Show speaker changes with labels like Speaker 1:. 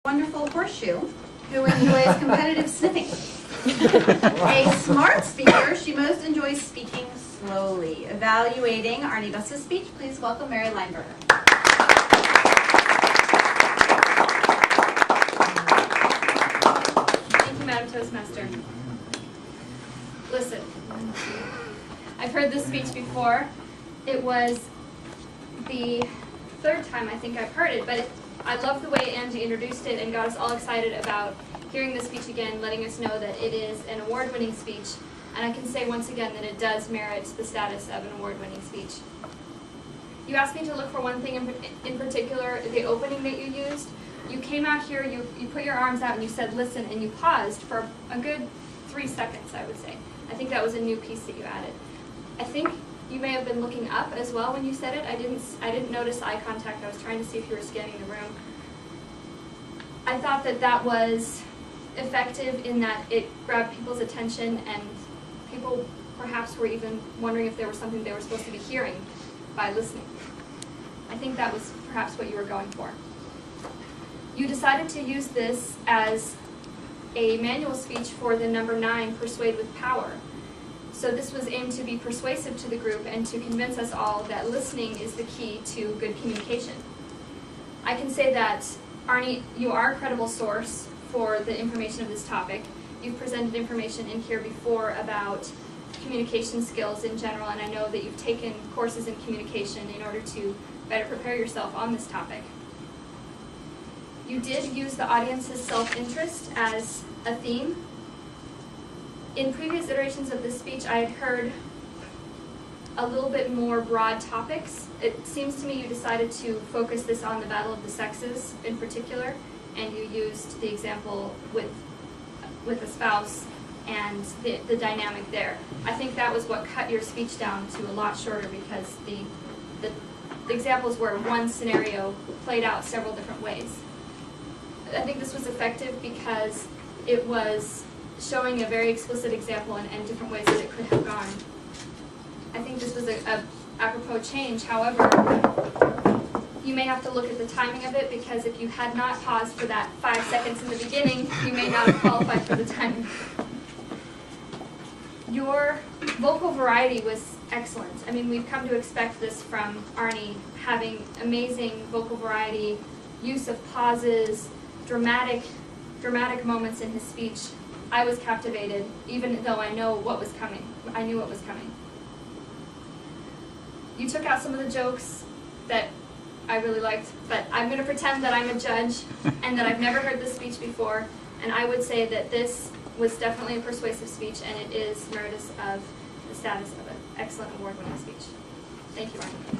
Speaker 1: Wonderful horseshoe who enjoys competitive sniffing. A smart speaker, she most enjoys speaking slowly. Evaluating Arnie Bus's speech, please welcome Mary Lineberger.
Speaker 2: Thank you, Madam Toastmaster. Listen, I've heard this speech before. It was the third time I think I've heard it, but I love the way Angie introduced it and got us all excited about hearing the speech again, letting us know that it is an award-winning speech. And I can say once again that it does merit the status of an award-winning speech. You asked me to look for one thing in particular, the opening that you used. You came out here, you put your arms out and you said listen, and you paused for a good 3 seconds, I would say. I think that was a new piece that you added. I think you may have been looking up as well when you said it. I didn't notice eye contact. I was trying to see if you were scanning the room. I thought that that was effective in that it grabbed people's attention, and people perhaps were even wondering if there was something they were supposed to be hearing by listening. I think that was perhaps what you were going for. You decided to use this as a manual speech for the number 9, Persuade with Power. So this was aimed to be persuasive to the group and to convince us all that listening is the key to good communication. I can say that, Arnie, you are a credible source for the information of this topic. You've presented information in here before about communication skills in general, and I know that you've taken courses in communication in order to better prepare yourself on this topic. You did use the audience's self-interest as a theme. In previous iterations of this speech, I had heard a little bit more broad topics. It seems to me you decided to focus this on the battle of the sexes in particular, and you used the example with a spouse and the dynamic there. I think that was what cut your speech down to a lot shorter, because the examples were one scenario played out several different ways. I think this was effective because it was showing a very explicit example and different ways that it could have gone. I think this was a apropos change. However, you may have to look at the timing of it, because if you had not paused for that 5 seconds in the beginning, you may not have qualified for the timing. Your vocal variety was excellent. I mean, we've come to expect this from Arnie, having amazing vocal variety, use of pauses, dramatic moments in his speech. I was captivated, even though I know what was coming. I knew what was coming. You took out some of the jokes that I really liked, but I'm going to pretend that I'm a judge and that I've never heard this speech before, and I would say that this was definitely a persuasive speech, and it is meritorious of the status of an excellent award-winning speech. Thank you, Arnie.